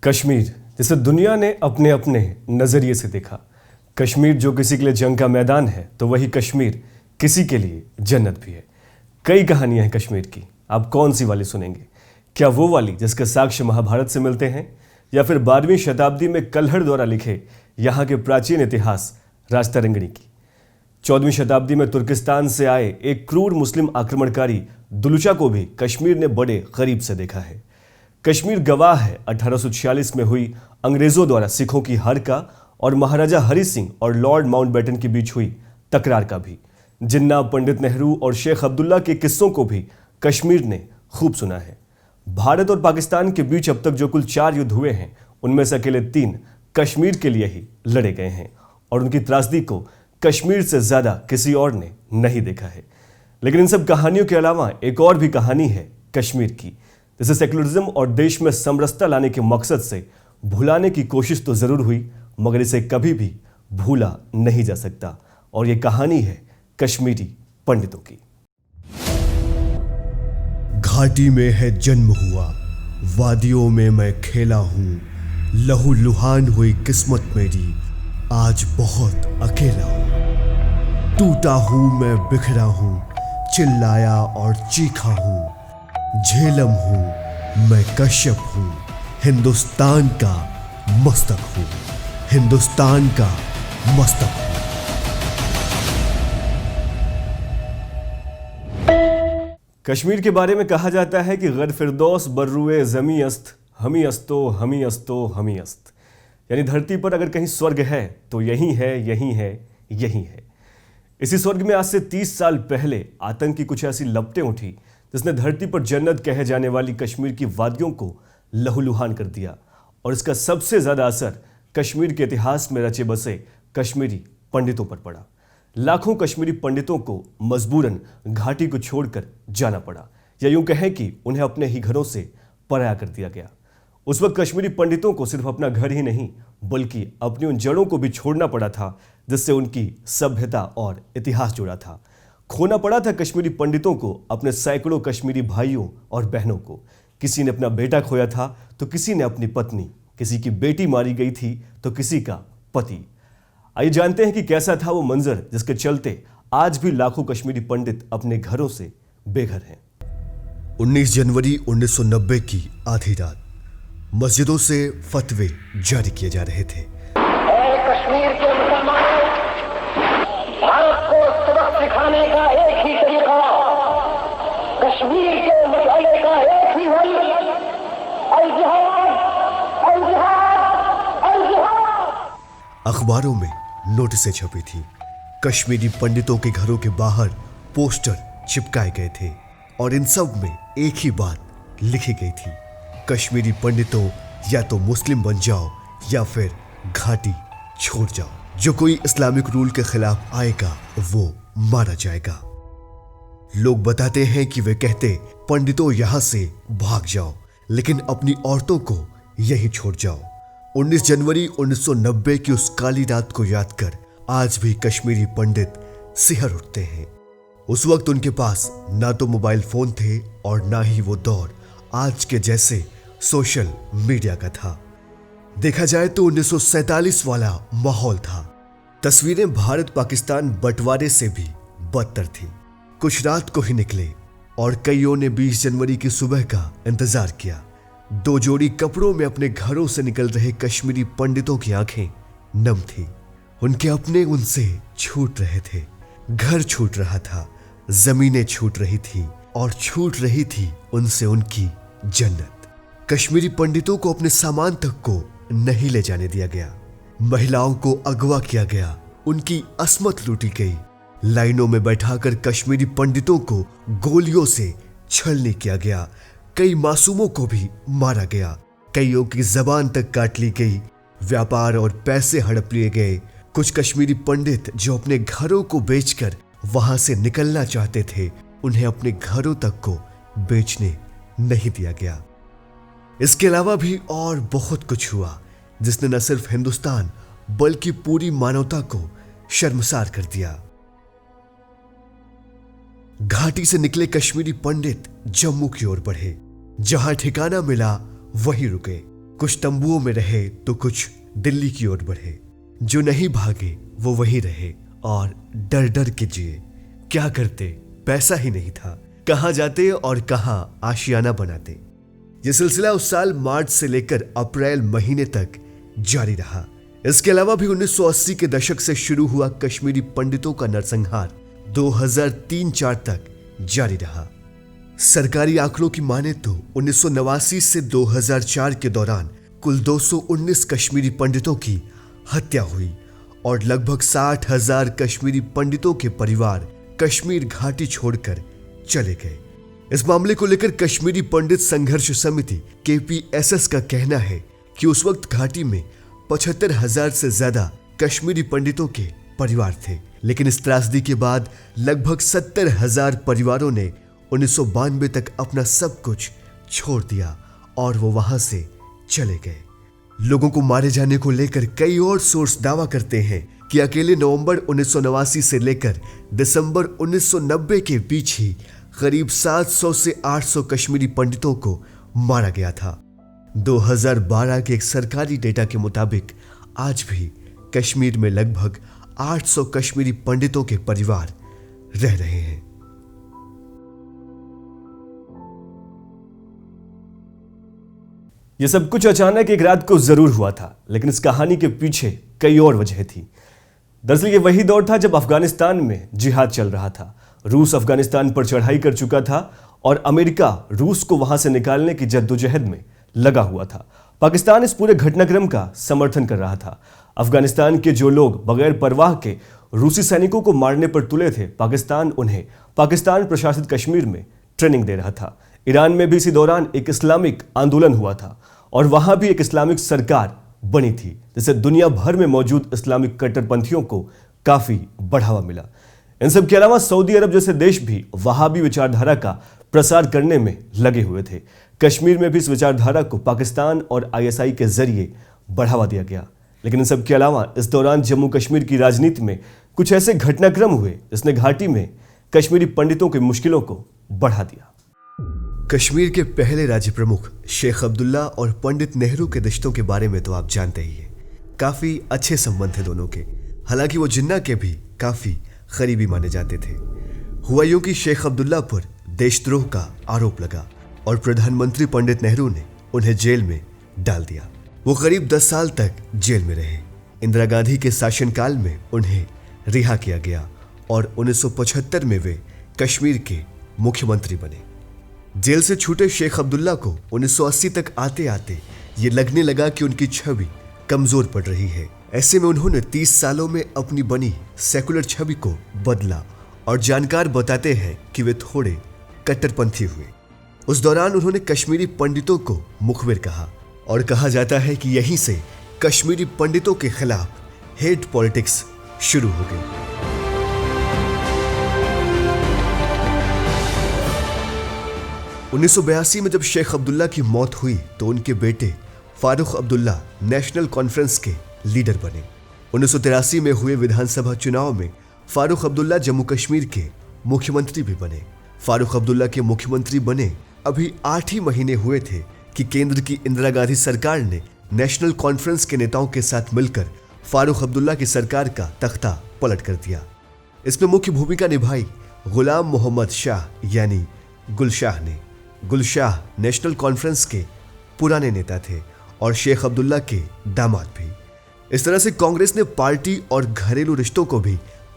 कश्मीर जिसे दुनिया ने अपने अपने नजरिए से देखा। कश्मीर जो किसी के लिए जंग का मैदान है तो वही कश्मीर किसी के लिए जन्नत भी है। कई कहानियां हैं कश्मीर की, आप कौन सी वाली सुनेंगे? क्या वो वाली जिसके साक्ष्य महाभारत से मिलते हैं, या फिर 12वीं शताब्दी में कल्हड़ द्वारा लिखे यहाँ के प्राचीन इतिहास राजतरंगिणी की? 14वीं शताब्दी में तुर्किस्तान से आए एक क्रूर मुस्लिम आक्रमणकारी दुलुचा को भी कश्मीर ने बड़े करीब से देखा है। कश्मीर गवाह है 1846 में हुई अंग्रेजों द्वारा सिखों की हार का और महाराजा हरि सिंह और लॉर्ड माउंटबेटन के बीच हुई तकरार का भी। जिन्ना, पंडित नेहरू और शेख अब्दुल्ला के किस्सों को भी कश्मीर ने खूब सुना है। भारत और पाकिस्तान के बीच अब तक जो कुल 4 युद्ध हुए हैं, उनमें से अकेले 3 कश्मीर के लिए ही लड़े गए हैं और उनकी त्रासदी को कश्मीर से ज्यादा किसी और ने नहीं देखा है। लेकिन इन सब कहानियों के अलावा एक और भी कहानी है कश्मीर की, जिसे सेक्युलरिज्म और देश में समरसता लाने के मकसद से भुलाने की कोशिश तो जरूर हुई, मगर इसे कभी भी भूला नहीं जा सकता। और ये कहानी है कश्मीरी पंडितों की। घाटी में है जन्म हुआ, वादियों में मैं खेला हूँ। लहू लुहान हुई किस्मत मेरी, आज बहुत अकेला हूँ। टूटा हूँ मैं, बिखरा हूँ, चिल्लाया और चीखा हूँ। झेलम हूँ मैं, कश्यप हूँ, हिंदुस्तान का मस्तक हूँ, हिंदुस्तान का मस्तक हूँ। कश्मीर के बारे में कहा जाता है कि गर फिरदौस बर्रुए ज़मी अस्त, हमी अस्तो हमी अस्तो हमी अस्त। यानी धरती पर अगर कहीं स्वर्ग है तो यही है, यही है, यही है। इसी स्वर्ग में आज से 30 साल पहले आतंक की कुछ ऐसी लपटें उठी जिसने धरती पर जन्नत कहे जाने वाली कश्मीर की वादियों को लहूलुहान कर दिया। और इसका सबसे ज्यादा असर कश्मीर के इतिहास में रचे बसे कश्मीरी पंडितों पर पड़ा। लाखों कश्मीरी पंडितों को मजबूरन घाटी को छोड़कर जाना पड़ा, या यूं कहें कि उन्हें अपने ही घरों से पराया कर दिया गया। उस वक्त कश्मीरी पंडितों को सिर्फ अपना घर ही नहीं बल्कि अपनी उन जड़ों को भी छोड़ना पड़ा था जिससे उनकी सभ्यता और इतिहास जुड़ा था। खोना पड़ा था कश्मीरी पंडितों को अपने सैकड़ों कश्मीरी भाइयों और बहनों को। किसी ने अपना बेटा खोया था तो किसी ने अपनी पत्नी, किसी की बेटी मारी गई थी तो किसी का पति। आइए जानते हैं कि कैसा था वो मंजर जिसके चलते आज भी लाखों कश्मीरी पंडित अपने घरों से बेघर हैं। 19 जनवरी 1990 की आधी रात मस्जिदों से फतवे जारी किए जा रहे थे। कश्मीर के मुसलमानों, भारत को सबक सिखाने का एक ही तरीका, कश्मीर के मसले का एक ही हल, अल जिहाद, अल जिहाद, अल जिहाद। अखबारों में नोटिसें छपी थी, कश्मीरी पंडितों के घरों के बाहर पोस्टर चिपकाए गए थे और इन सब में एक ही बात लिखी गई थी, कश्मीरी पंडितों या तो मुस्लिम बन जाओ या फिर घाटी छोड़ जाओ। जो कोई इस्लामिक रूल के खिलाफ आएगा वो मारा जाएगा। लोग बताते हैं कि वे कहते, पंडितों यहां से भाग जाओ, लेकिन अपनी औरतों को यहीं छोड़ जाओ। 19 जनवरी 1990 की उस काली रात को याद कर आज भी कश्मीरी पंडित सिहर उठते हैं। उस वक्त उनके पास ना तो मोबाइल फोन थे और ना ही वो दौर आज के जैसे सोशल मीडिया का था। देखा जाए तो 1947 वाला माहौल था। तस्वीरें भारत पाकिस्तान बंटवारे से भी बदतर थी। कुछ रात को ही निकले और कईयों ने 20 जनवरी की सुबह का इंतजार किया। 2 जोड़ी कपड़ों में अपने घरों से निकल रहे कश्मीरी पंडितों की आंखें नम थी। उनके अपने उनसे छूट रहे थे, घर छूट रहा था, जमीनें छूट रही थी और छूट रही थी उनसे उनकी जन्नत। कश्मीरी पंडितों को अपने सामान तक को नहीं ले जाने दिया गया। महिलाओं को अगवा किया गया, उनकी अस्मत लूटी गई। लाइनों में बैठाकर कश्मीरी पंडितों को गोलियों से छलनी किया गया। कई मासूमों को भी मारा गया। कईयों की जबान तक काट ली गई। व्यापार और पैसे हड़प लिए गए। कुछ कश्मीरी पंडित जो अपने घरों को बेचकर वहां से निकलना चाहते थे, उन्हें अपने घरों तक को बेचने नहीं दिया गया। इसके अलावा भी और बहुत कुछ हुआ जिसने न सिर्फ हिंदुस्तान बल्कि पूरी मानवता को शर्मसार कर दिया। घाटी से निकले कश्मीरी पंडित जम्मू की ओर बढ़े। जहां ठिकाना मिला वहीं रुके। कुछ तंबुओं में रहे तो कुछ दिल्ली की ओर बढ़े। जो नहीं भागे वो वहीं रहे और डर डर के जिए। क्या करते, पैसा ही नहीं था, कहां जाते और कहां आशियाना बनाते। यह सिलसिला उस साल मार्च से लेकर अप्रैल महीने तक जारी रहा। इसके अलावा भी 1980 के दशक से शुरू हुआ कश्मीरी पंडितों का नरसंहार 2003-4 तक जारी रहा। सरकारी आंकड़ों की माने तो 1989 से 2004 के दौरान कुल 219 कश्मीरी पंडितों की हत्या हुई और लगभग 60,000 कश्मीरी पंडितों के परिवार कश्मीर घाटी छोड़कर चले गए। इस मामले को लेकर कश्मीरी पंडित संघर्ष समिति KPSS का कहना है कि उस वक्त घाटी में 75,000 से ज्यादा कश्मीरी पंडितों के परिवार थे, लेकिन इस त्रासदी के बाद लगभग 70,000 परिवारों ने 1992 तक अपना सब कुछ छोड़ दिया और वो वहां से चले गए। लोगों को मारे जाने को लेकर कई और सोर्स दावा करते हैं कि अकेले नवंबर 1989 से लेकर दिसंबर 1990 के बीच ही करीब 700 से 800 कश्मीरी पंडितों को मारा गया था। 2012 के एक सरकारी डेटा के मुताबिक आज भी कश्मीर में लगभग 800 कश्मीरी पंडितों के परिवार रह रहे हैं। यह सब कुछ अचानक एक रात को जरूर हुआ था, लेकिन इस कहानी के पीछे कई और वजह थी। दरअसल ये वही दौर था जब अफगानिस्तान में जिहाद चल रहा था। रूस अफगानिस्तान पर चढ़ाई कर चुका था और अमेरिका रूस को वहां से निकालने की जद्दोजहद में लगा हुआ था। पाकिस्तान इस पूरे घटनाक्रम का समर्थन कर रहा था। अफगानिस्तान के जो लोग बगैर परवाह के रूसी सैनिकों को मारने पर तुले थे, पाकिस्तान उन्हें पाकिस्तान प्रशासित कश्मीर में ट्रेनिंग दे रहा था। ईरान में भी इसी दौरान एक इस्लामिक आंदोलन हुआ था और वहां भी एक इस्लामिक सरकार बनी थी, जिससे दुनिया भर में मौजूद इस्लामिक कट्टरपंथियों को काफी बढ़ावा मिला। इन सब के अलावा सऊदी अरब जैसे देश भी वहाबी विचारधारा का प्रसार करने में लगे हुए थे। कश्मीर में भी इस विचारधारा को पाकिस्तान और ISI के जरिए बढ़ावा दिया गया। लेकिन इन सब के अलावा इस दौरान जम्मू कश्मीर की राजनीति में कुछ ऐसे घटनाक्रम हुए जिसने घाटी में कश्मीरी पंडितों की मुश्किलों को बढ़ा दिया। कश्मीर के पहले राज्य प्रमुख शेख अब्दुल्ला और पंडित नेहरू के रिश्तों के बारे में तो आप जानते ही हैं। काफी अच्छे संबंध थे दोनों के, हालांकि वो जिन्ना के भी काफी करीबी माने जाते थे। हुआ यूं कि शेख अब्दुल्ला पर देशद्रोह का आरोप लगा और प्रधानमंत्री पंडित नेहरू ने उन्हें जेल में डाल दिया। वो करीब 10 साल तक जेल में रहे। इंदिरा गांधी के शासनकाल में उन्हें रिहा किया गया और 1975 में वे कश्मीर के मुख्यमंत्री बने। जेल से छूटे शेख अब्दुल्ला को 1980 तक आते आते ये लगने लगा कि उनकी छवि कमजोर पड़ रही है। ऐसे में उन्होंने 30 सालों में अपनी बनी सेकुलर छवि को बदला और जानकार बताते हैं कि वे थोड़े कट्टरपंथी हुए। उस दौरान उन्होंने कश्मीरी पंडितों को मुखबिर कहा और कहा जाता है कि यहीं से कश्मीरी पंडितों के खिलाफ हेट पॉलिटिक्स शुरू हो गई। उन्नीस 1982 में जब शेख अब्दुल्ला की मौत हुई तो उनके बेटे फारूक अब्दुल्ला नेशनल कॉन्फ्रेंस के लीडर बने। 1983 में हुए विधानसभा चुनाव में फारूक अब्दुल्ला जम्मू कश्मीर के मुख्यमंत्री भी बने। फारूक अब्दुल्ला के मुख्यमंत्री बने अभी 8 ही महीने हुए थे कि केंद्र की इंदिरा गांधी सरकार ने नेशनल कॉन्फ्रेंस के नेताओं के साथ मिलकर फारूक अब्दुल्ला की सरकार का तख्ता पलट कर दिया। इसमें मुख्य भूमिका निभाई गुलाम मोहम्मद शाह यानी गुलशाह ने। गुलशाह नेशनल कॉन्फ्रेंस के पुराने नेता थे और शेख अब्दुल्ला के दामाद भी। इस तरह से कांग्रेस ने पार्टी और घरेलू रिश्तों को भी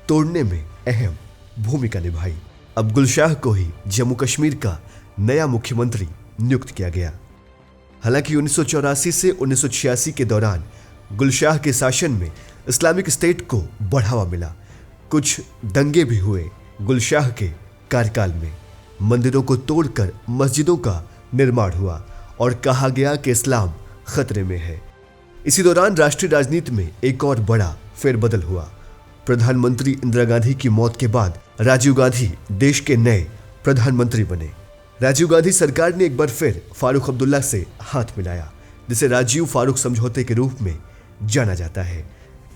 तोड़ने में अहम भूमिका निभाई। अब गुलशाह को ही जम्मू कश्मीर का नया मुख्यमंत्री नियुक्त किया गया। हालांकि 1984 से 1986 के दौरान गुलशाह के शासन में इस्लामिक स्टेट को बढ़ावा मिला। कुछ दंगे भी हुए गुलशाह के कार्यकाल में। मंदिरों को तोड़कर मस्जिदों का निर्माण हुआ और कहा गया कि इस्लाम खतरे में है। इसी दौरान राष्ट्रीय राजनीति में एक और बड़ा फेरबदल हुआ। प्रधानमंत्री इंदिरा गांधी की मौत के बाद राजीव गांधी देश के नए प्रधानमंत्री बने। राजीव गांधी सरकार ने एक बार फिर फारूक अब्दुल्ला से हाथ मिलाया, जिसे राजीव फारूक समझौते के रूप में जाना जाता है।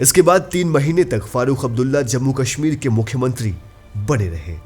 इसके बाद 3 महीने तक फारूक अब्दुल्ला जम्मू कश्मीर के मुख्यमंत्री बने रहे।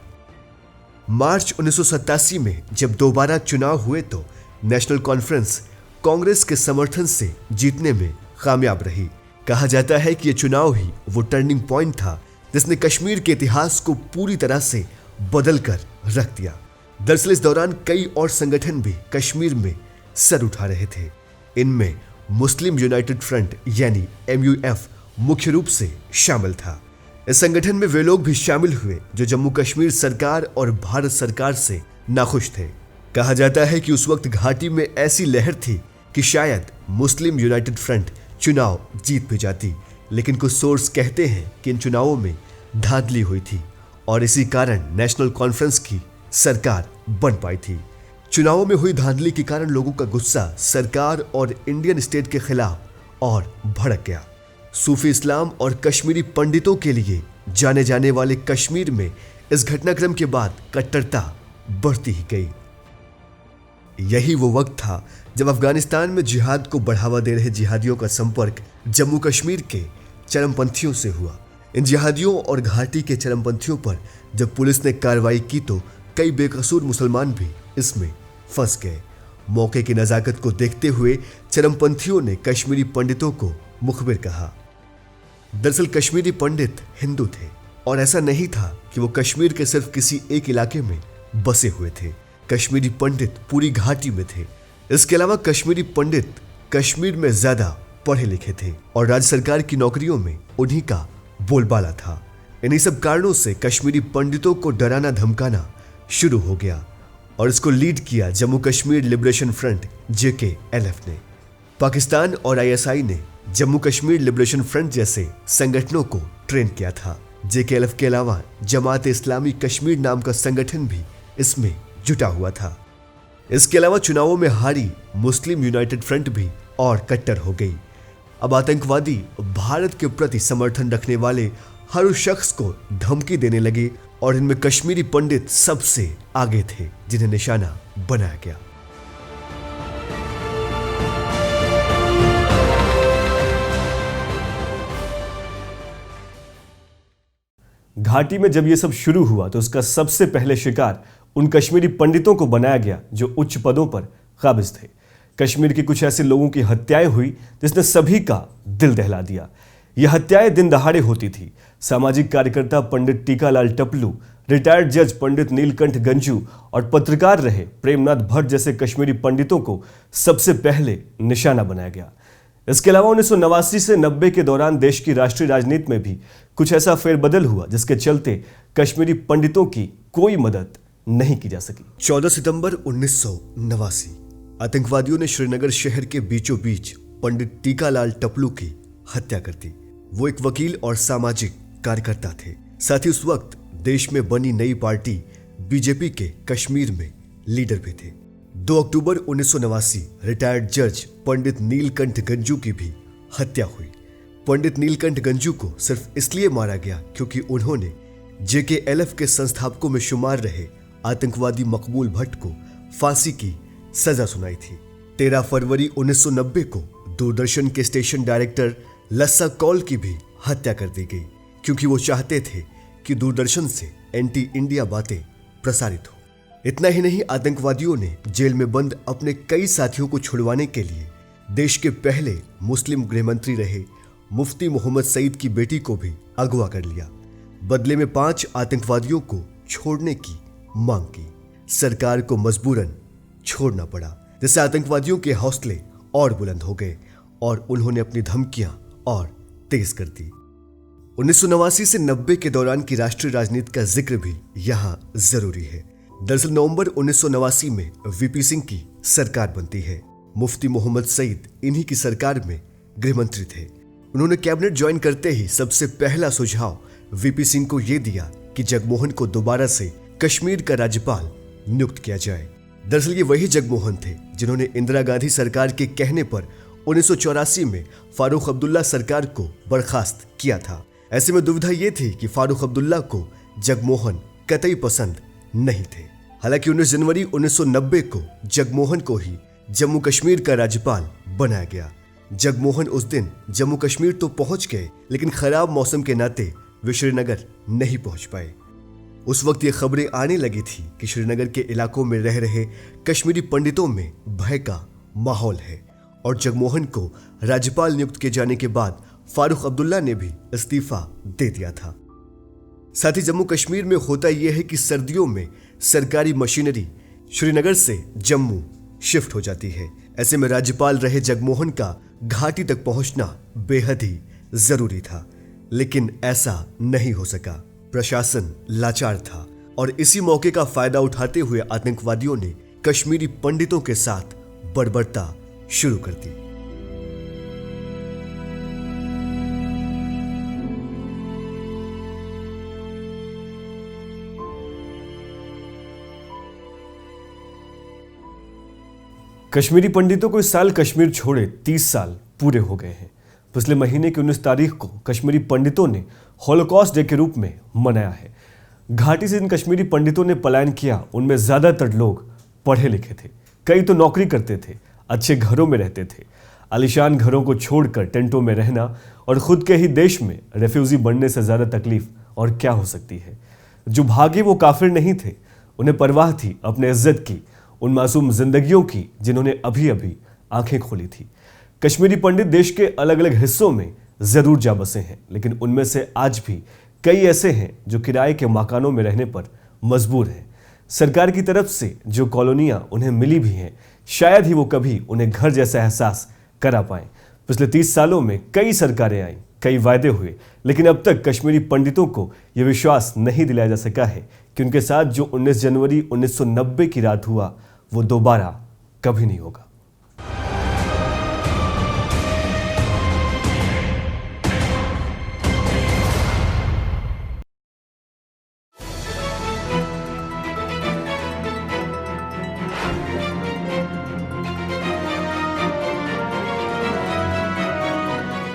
मार्च 1987 में जब दोबारा चुनाव हुए तो नेशनल कॉन्फ्रेंस कांग्रेस के समर्थन से जीतने में कामयाब रही। कहा जाता है कि यह चुनाव ही वो टर्निंग पॉइंट था जिसने कश्मीर के इतिहास को पूरी तरह से बदल कर रख दिया। दरअसल इस दौरान कई और संगठन भी कश्मीर में सर उठा रहे थे। इनमें मुस्लिम यूनाइटेड फ्रंट यानी MUF मुख्य रूप से शामिल था। इस संगठन में वे लोग भी शामिल हुए जो जम्मू कश्मीर सरकार और भारत सरकार से नाखुश थे। कहा जाता है कि उस वक्त घाटी में ऐसी लहर थी कि शायद मुस्लिम यूनाइटेड फ्रंट चुनाव जीत भी जाती, लेकिन कुछ सोर्स कहते हैं कि इन चुनावों में धांधली हुई थी और इसी कारण नेशनल कॉन्फ्रेंस की सरकार बन पाई थी। चुनावों में हुई धांधली के कारण लोगों का गुस्सा सरकार और इंडियन स्टेट के खिलाफ और भड़क गया। सूफी इस्लाम और कश्मीरी पंडितों के लिए जाने जाने वाले कश्मीर में इस घटनाक्रम के बाद कट्टरता बढ़ती ही गई। यही वो वक्त था जब अफगानिस्तान में जिहाद को बढ़ावा दे रहे जिहादियों का संपर्क जम्मू कश्मीर के चरमपंथियों से हुआ। इन जिहादियों और घाटी के चरमपंथियों पर जब पुलिस ने कार्रवाई की तो कई बेकसूर मुसलमान भी इसमें फंस गए। मौके की नजाकत को देखते हुए चरमपंथियों ने कश्मीरी पंडितों को मुखबिर कहा। दरअसल कश्मीरी पंडित हिंदू थे और ऐसा नहीं था कि वो कश्मीर के सिर्फ किसी एक इलाके में बसे हुए थे। कश्मीरी पंडित पूरी घाटी में थे। इसके अलावा कश्मीरी पंडित कश्मीर में ज्यादा पढ़े लिखे थे और राज्य सरकार की नौकरियों में उन्हीं का बोलबाला था। इन्हीं सब कारणों से कश्मीरी पंडितों को डराना धमकाना शुरू हो गया और इसको लीड किया Jammu Kashmir liberation front JKLF ने। पाकिस्तान और ISI ने जम्मू कश्मीर लिबरेशन फ्रंट जैसे संगठनों को ट्रेन किया था। JKLF के अलावा जमात इस्लामी कश्मीर नाम का संगठन भी इसमें जुटा हुआ था। इसके अलावा चुनावों में हारी मुस्लिम यूनाइटेड फ्रंट भी और कट्टर हो गई। अब आतंकवादी भारत के प्रति समर्थन रखने वाले हर उस शख्स को धमकी देने लगे और इनमें कश्मीरी पंडित सबसे आगे थे जिन्हें निशाना बनाया गया। घाटी में जब ये सब शुरू हुआ तो उसका सबसे पहले शिकार उन कश्मीरी पंडितों को बनाया गया जो उच्च पदों पर काबिज थे। कश्मीर के कुछ ऐसे लोगों की हत्याएं हुई जिसने सभी का दिल दहला दिया। यह हत्याएं दिन दहाड़े होती थी। सामाजिक कार्यकर्ता पंडित टीकालाल टपलू, रिटायर्ड जज पंडित नीलकंठ गंजू और पत्रकार रहे प्रेमनाथ भट्ट जैसे कश्मीरी पंडितों को सबसे पहले निशाना बनाया गया। इसके अलावा 1989 से 90 के दौरान देश की राष्ट्रीय राजनीति में भी कुछ ऐसा फेरबदल हुआ जिसके चलते कश्मीरी पंडितों की कोई मदद नहीं की जा सकी। 14 सितंबर 1989 आतंकवादियों ने श्रीनगर शहर के बीचों बीच पंडित टीकालाल टपलू की हत्या कर दी। वो एक वकील और सामाजिक कार्यकर्ता थे। साथ ही उस वक्त देश में बनी नई पार्टी बीजेपी के कश्मीर में लीडर भी थे। 2 अक्टूबर 1989 रिटायर्ड जज पंडित नीलकंठ गंजू की भी हत्या हुई। पंडित नीलकंठ गंजू को सिर्फ इसलिए मारा गया क्योंकि उन्होंने JKLF के संस्थापकों में शुमार रहे आतंकवादी मकबूल भट्ट को फांसी की सजा सुनाई थी। 13 फरवरी 1990 को दूरदर्शन के स्टेशन डायरेक्टर लस्सा कौल की भी हत्या कर दी गई क्योंकि वो चाहते थे कि दूरदर्शन से एंटी इंडिया बातें प्रसारित हो। इतना ही नहीं, आतंकवादियों ने जेल में बंद अपने कई साथियों को छुड़वाने के लिए देश के पहले मुस्लिम गृहमंत्री रहे मुफ्ती मोहम्मद सईद की बेटी को भी अगवा कर लिया। बदले में 5 आतंकवादियों को छोड़ने की मांग की। सरकार को मजबूरन छोड़ना पड़ा, जिससे आतंकवादियों के हौसले और बुलंद हो गए और उन्होंने अपनी धमकियां और तेज कर दी। 1989 से 90 के दौरान की राष्ट्रीय राजनीति का जिक्र भी यहाँ जरूरी है। दरअसल नवंबर 1989 में VP सिंह की सरकार बनती है। मुफ्ती मोहम्मद सईद इन्हीं की सरकार में गृहमंत्री थे। उन्होंने कैबिनेट ज्वाइन करते ही सबसे पहला सुझाव VP सिंह को यह दिया कि जगमोहन को दोबारा से कश्मीर का राज्यपाल नियुक्त किया जाए। दरअसल ये वही जगमोहन थे जिन्होंने इंदिरा गांधी सरकार के कहने पर 1984 में फारूक अब्दुल्ला सरकार को बर्खास्त किया था। ऐसे में दुविधा ये थी कि फारूक अब्दुल्ला को जगमोहन कतई पसंद नहीं थे। हालांकि 19 जनवरी 1990 को जगमोहन को ही जम्मू कश्मीर का राज्यपाल बनाया गया। जगमोहन उस दिन जम्मू कश्मीर तो पहुंच गए, लेकिन खराब मौसम के नाते वे श्रीनगर नहीं पहुंच पाए। उस वक्त ये खबरें आने लगी थी कि श्रीनगर के इलाकों में रह रहे कश्मीरी पंडितों में भय का माहौल है। और जगमोहन को राज्यपाल नियुक्त किए जाने के बाद फारूक अब्दुल्ला ने भी इस्तीफा दे दिया था। साथ ही जम्मू कश्मीर में होता यह है कि सर्दियों में सरकारी मशीनरी श्रीनगर से जम्मू शिफ्ट हो जाती है। ऐसे में राज्यपाल रहे जगमोहन का घाटी तक पहुंचना बेहद ही जरूरी था, लेकिन ऐसा नहीं हो सका। प्रशासन लाचार था और इसी मौके का फायदा उठाते हुए आतंकवादियों ने कश्मीरी पंडितों के साथ बर्बरता शुरू कर दी। कश्मीरी पंडितों को इस साल कश्मीर छोड़े 30 साल पूरे हो गए हैं। पिछले महीने की 19 तारीख को कश्मीरी पंडितों ने हॉलोकॉस्ट डे के रूप में मनाया है। घाटी से जिन कश्मीरी पंडितों ने पलायन किया उनमें ज्यादातर लोग पढ़े लिखे थे, कई तो नौकरी करते थे, अच्छे घरों में रहते थे। आलीशान घरों को छोड़कर टेंटों में रहना और खुद के ही देश में रेफ्यूजी बनने से ज्यादा तकलीफ और क्या हो सकती है। जो भागे वो काफिर नहीं थे, उन्हें परवाह थी अपने इज्जत की, उन मासूम जिंदगियों की जिन्होंने अभी अभी आंखें खोली थी। कश्मीरी पंडित देश के अलग अलग हिस्सों में जरूर जा बसे हैं, लेकिन उनमें से आज भी कई ऐसे हैं जो किराए के मकानों में रहने पर मजबूर हैं। सरकार की तरफ से जो कॉलोनियां उन्हें मिली भी हैं, शायद ही वो कभी उन्हें घर जैसा एहसास करा पाएं। पिछले 30 सालों में कई सरकारें आईं, कई वायदे हुए, लेकिन अब तक कश्मीरी पंडितों को यह विश्वास नहीं दिलाया जा सका है कि उनके साथ जो 19 जनवरी 1990 की रात हुआ वो दोबारा कभी नहीं होगा।